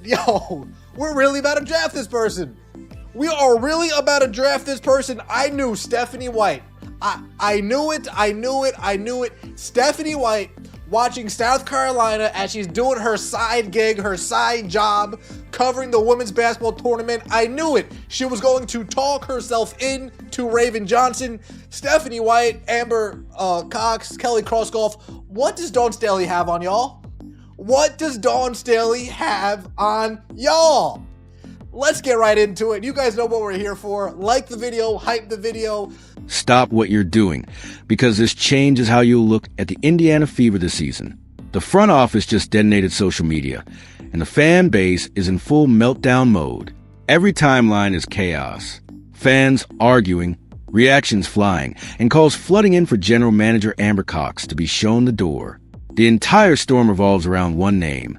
Yo, we're really about to draft this person. We are really about to draft this person. I knew Stephanie White. I knew it. Stephanie White watching South Carolina as she's doing her side gig, her side job, covering the women's basketball tournament. I knew it. She was going to talk herself into Raven Johnson. Stephanie White, Amber Cox, Kelly Crossgolf. What does Dawn Staley have on y'all? What does Dawn Staley have on y'all? Let's get right into it. You guys know what we're here for. Like the video, hype the video. Stop what you're doing, because this changes how you'll look at the Indiana Fever this season. The front office just detonated social media, and the fan base is in full meltdown mode. Every timeline is chaos. Fans arguing, reactions flying, and calls flooding in for General Manager Amber Cox to be shown the door. The entire storm revolves around one name,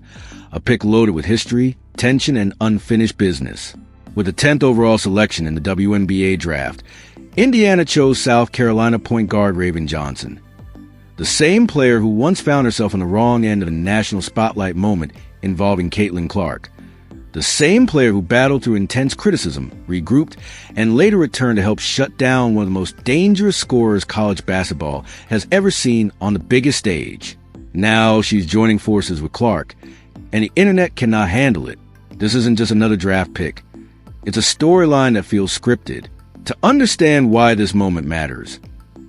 a pick loaded with history, tension, and unfinished business. With the 10th overall selection in the WNBA Draft, Indiana chose South Carolina point guard Raven Johnson, the same player who once found herself on the wrong end of a national spotlight moment involving Caitlin Clark, the same player who battled through intense criticism, regrouped, and later returned to help shut down one of the most dangerous scorers college basketball has ever seen on the biggest stage. Now she's joining forces with Clark, and the internet cannot handle it. This isn't just another draft pick. It's a storyline that feels scripted. To understand why this moment matters,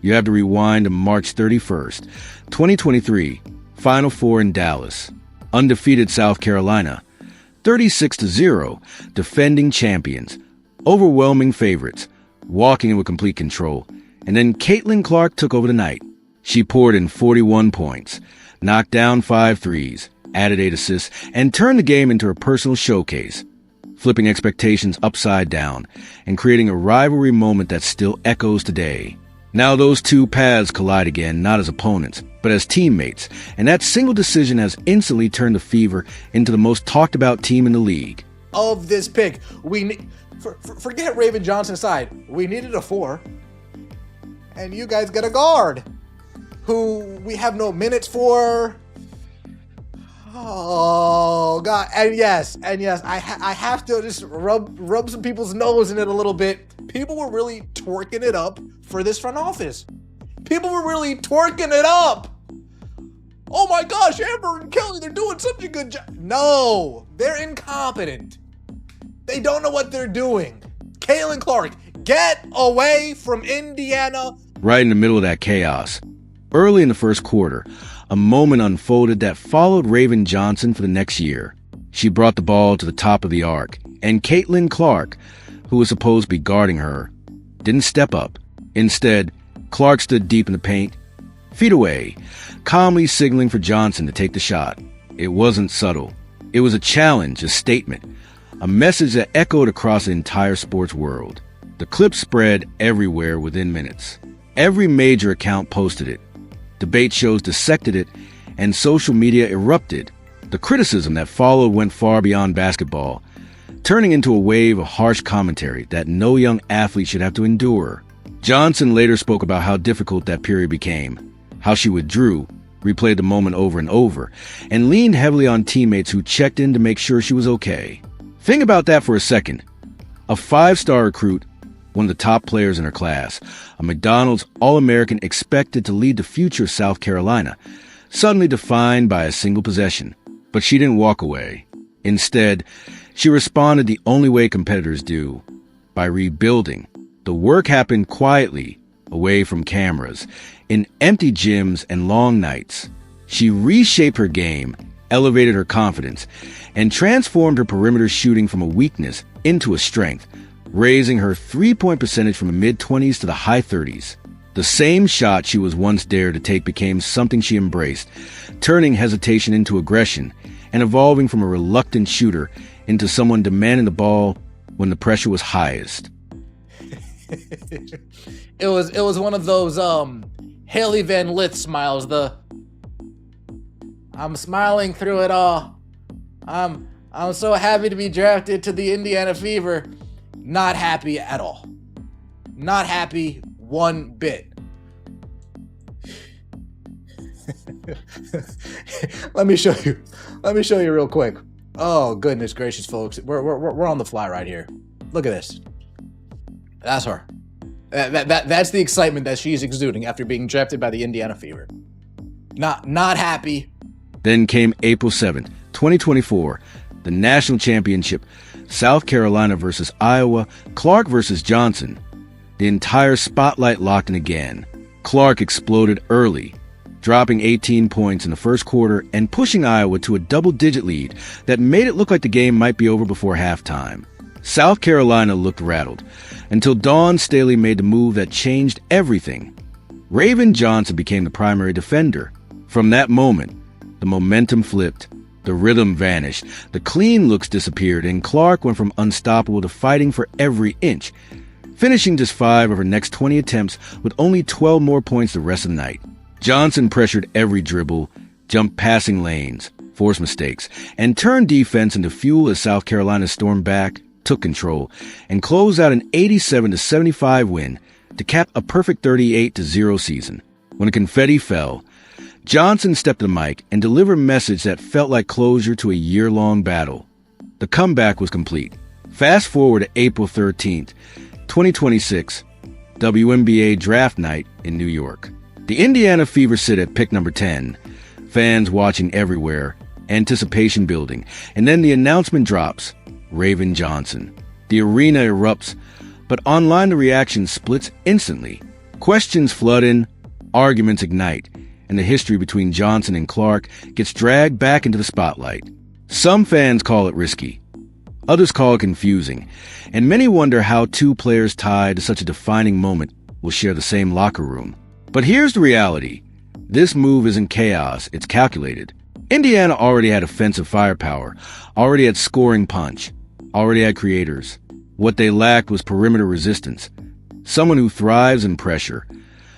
you have to rewind to March 31st, 2023, Final Four in Dallas. Undefeated South Carolina, 36-0, defending champions, overwhelming favorites, walking in with complete control. And then Caitlin Clark took over the night. She poured in 41 points, knocked down 5 threes, added 8 assists, and turned the game into a personal showcase, flipping expectations upside down and creating a rivalry moment that still echoes today. Now those two paths collide again, not as opponents, but as teammates, and that single decision has instantly turned the Fever into the most talked about team in the league. Of this pick, forget Raven Johnson aside, we needed a 4, and you guys got a guard who we have no minutes for. Oh God! And yes, I have to just rub some people's nose in it a little bit. People were really twerking it up for this front office. People were really twerking it up. Oh my gosh, Amber and Kelly, they're doing such a good job. No, they're incompetent. They don't know what they're doing. Caitlin Clark, get away from Indiana. Right in the middle of that chaos, early in the first quarter, a moment unfolded that followed Raven Johnson for the next year. She brought the ball to the top of the arc, and Caitlin Clark, who was supposed to be guarding her, didn't step up. Instead, Clark stood deep in the paint, feet away, calmly signaling for Johnson to take the shot. It wasn't subtle. It was a challenge, a statement, a message that echoed across the entire sports world. The clip spread everywhere within minutes. Every major account posted it. Debate shows dissected it, and social media erupted. The criticism that followed went far beyond basketball, turning into a wave of harsh commentary that no young athlete should have to endure. Johnson later spoke about how difficult that period became, how she withdrew, replayed the moment over and over, and leaned heavily on teammates who checked in to make sure she was okay. Think about that for a second. A 5-star recruit, one of the top players in her class, a McDonald's All-American expected to lead the future of South Carolina, suddenly defined by a single possession. But she didn't walk away. Instead, she responded the only way competitors do, by rebuilding. The work happened quietly, away from cameras, in empty gyms and long nights. She reshaped her game, elevated her confidence, and transformed her perimeter shooting from a weakness into a strength, raising her three-point percentage from the mid-20s to the high 30s. The same shot she was once dared to take became something she embraced, turning hesitation into aggression and evolving from a reluctant shooter into someone demanding the ball when the pressure was highest. It was one of those Haley Van Lith smiles. I'm smiling through it all. I'm so happy to be drafted to the Indiana Fever. Not happy at all. Not happy one bit. Let me show you real quick. Oh, goodness gracious, folks. We're on the fly right here. Look at this. That's her. That's the excitement that she's exuding after being drafted by the Indiana Fever. Not happy. Then came April 7th, 2024, the national championship, South Carolina versus Iowa, Clark versus Johnson. The entire spotlight locked in again. Clark exploded early, dropping 18 points in the first quarter and pushing Iowa to a double-digit lead that made it look like the game might be over before halftime. South Carolina looked rattled until Dawn Staley made the move that changed everything. Raven Johnson became the primary defender. From that moment, the momentum flipped, the rhythm vanished, the clean looks disappeared, and Clark went from unstoppable to fighting for every inch, finishing just 5 of her next 20 attempts with only 12 more points the rest of the night. Johnson pressured every dribble, jumped passing lanes, forced mistakes, and turned defense into fuel as South Carolina stormed back, took control, and closed out an 87-75 win to cap a perfect 38-0 season. When the confetti fell, Johnson stepped to the mic and delivered a message that felt like closure to a year-long battle. The comeback was complete. Fast forward to April 13th, 2026, WNBA Draft Night in New York. The Indiana Fever sit at pick number 10, fans watching everywhere, anticipation building, and then the announcement drops, Raven Johnson. The arena erupts, but online the reaction splits instantly. Questions flood in, arguments ignite, and the history between Johnson and Clark gets dragged back into the spotlight. Some fans call it risky. Others call it confusing, and many wonder how two players tied to such a defining moment will share the same locker room. But here's the reality. This move isn't chaos, it's calculated. Indiana already had offensive firepower, already had scoring punch, already had creators. What they lacked was perimeter resistance. Someone who thrives in pressure.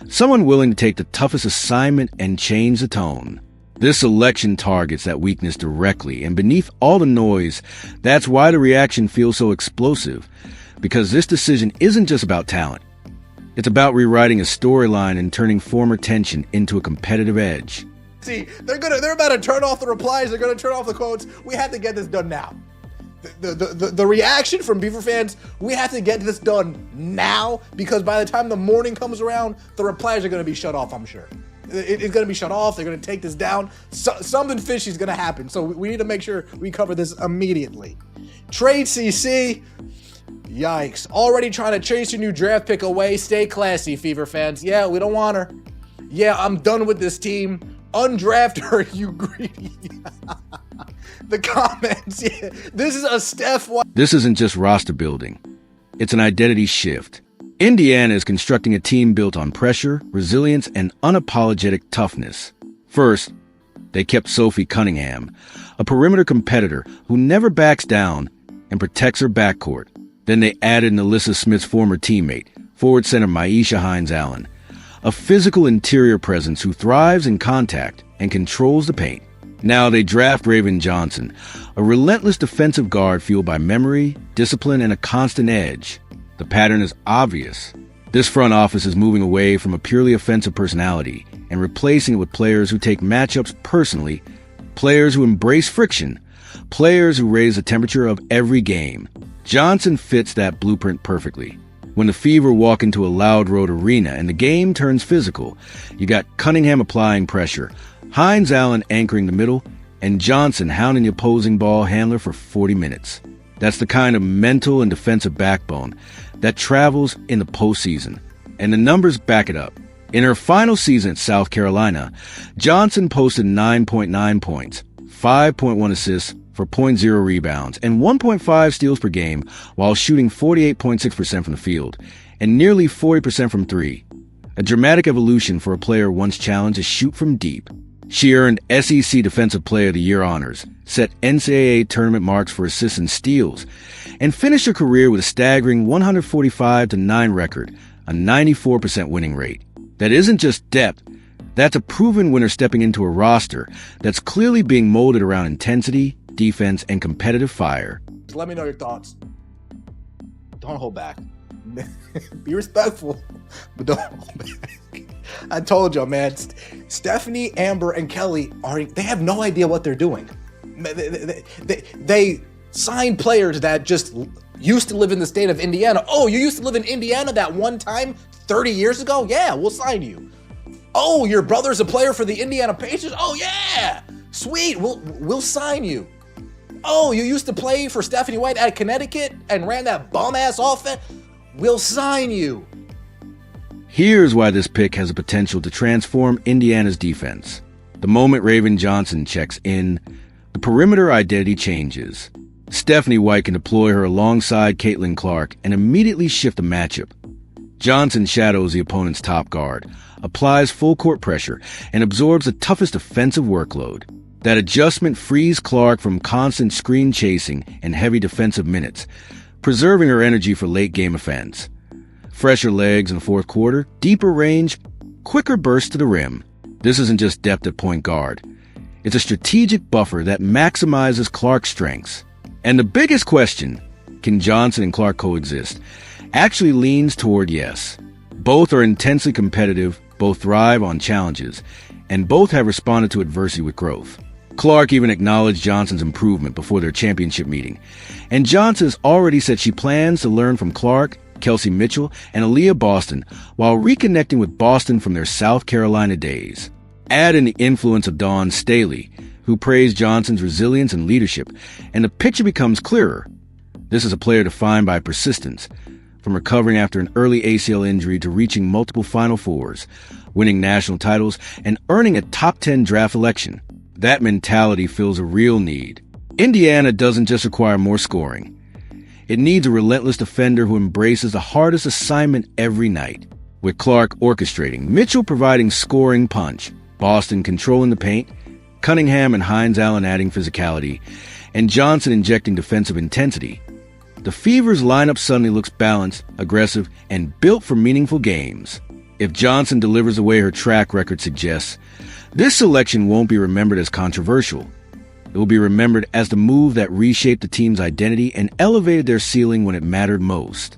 Someone willing to take the toughest assignment and change the tone. This selection targets that weakness directly, and beneath all the noise, that's why the reaction feels so explosive. Because this decision isn't just about talent. It's about rewriting a storyline and turning former tension into a competitive edge. See, they're about to turn off the replies, they're gonna turn off the quotes. We have to get this done now. The reaction from Beaver fans, we have to get this done now, because by the time the morning comes around, the replies are gonna be shut off, I'm sure. It's going to be shut off. They're going to take this down. Something fishy is going to happen. So we need to make sure we cover this immediately. Trade CC. Yikes. Already trying to chase your new draft pick away. Stay classy, Fever fans. Yeah, we don't want her. Yeah, I'm done with this team. Undraft her, you greedy. The comments. Yeah. This is a Steph. This isn't just roster building. It's an identity shift. Indiana is constructing a team built on pressure, resilience, and unapologetic toughness. First, they kept Sophie Cunningham, a perimeter competitor who never backs down and protects her backcourt. Then they added Nalissa Smith's former teammate, forward center Maisha Hines-Allen, a physical interior presence who thrives in contact and controls the paint. Now they draft Raven Johnson, a relentless defensive guard fueled by memory, discipline, and a constant edge. The pattern is obvious. This front office is moving away from a purely offensive personality and replacing it with players who take matchups personally, players who embrace friction, players who raise the temperature of every game. Johnson fits that blueprint perfectly. When the Fever walk into a loud road arena and the game turns physical, you got Cunningham applying pressure, Hines-Allen anchoring the middle, and Johnson hounding the opposing ball handler for 40 minutes. That's the kind of mental and defensive backbone that travels in the postseason, and the numbers back it up. In her final season at South Carolina, Johnson posted 9.9 points, 5.1 assists for 0.0 rebounds, and 1.5 steals per game while shooting 48.6% from the field and nearly 40% from three. A dramatic evolution for a player once challenged to shoot from deep. She earned SEC Defensive Player of the Year honors, set NCAA tournament marks for assists and steals, and finished her career with a staggering 145-9 record, a 94% winning rate. That isn't just depth, that's a proven winner stepping into a roster that's clearly being molded around intensity, defense, and competitive fire. Just let me know your thoughts. Don't hold back. Be respectful, but don't hold back. I told y'all, man. Stephanie, Amber, and Kelly they have no idea what they're doing. They sign players that just used to live in the state of Indiana. Oh, you used to live in Indiana that one time 30 years ago? Yeah, we'll sign you. Oh, your brother's a player for the Indiana Pacers? Oh, yeah. Sweet, we'll sign you. Oh, you used to play for Stephanie White at Connecticut and ran that bum-ass offense? We'll sign you. Here's why this pick has the potential to transform Indiana's defense. The moment Raven Johnson checks in, the perimeter identity changes. Stephanie White can deploy her alongside Caitlin Clark and immediately shift the matchup. Johnson shadows the opponent's top guard, applies full court pressure, and absorbs the toughest defensive workload. That adjustment frees Clark from constant screen chasing and heavy defensive minutes, preserving her energy for late-game offense. Fresher legs in the fourth quarter, deeper range, quicker bursts to the rim. This isn't just depth at point guard. It's a strategic buffer that maximizes Clark's strengths. And the biggest question, can Johnson and Clark coexist, actually leans toward yes. Both are intensely competitive, both thrive on challenges, and both have responded to adversity with growth. Clark even acknowledged Johnson's improvement before their championship meeting, and Johnson has already said she plans to learn from Clark, Kelsey Mitchell, and Aaliyah Boston while reconnecting with Boston from their South Carolina days. Add in the influence of Dawn Staley, who praised Johnson's resilience and leadership, and the picture becomes clearer. This is a player defined by persistence, from recovering after an early ACL injury to reaching multiple Final Fours, winning national titles, and earning a top 10 draft election. That mentality fills a real need. Indiana doesn't just require more scoring. It needs a relentless defender who embraces the hardest assignment every night. With Clark orchestrating, Mitchell providing scoring punch, Boston controlling the paint, Cunningham and Hines Allen adding physicality, and Johnson injecting defensive intensity, the Fever's lineup suddenly looks balanced, aggressive, and built for meaningful games. If Johnson delivers the way her track record suggests, this selection won't be remembered as controversial. It will be remembered as the move that reshaped the team's identity and elevated their ceiling when it mattered most.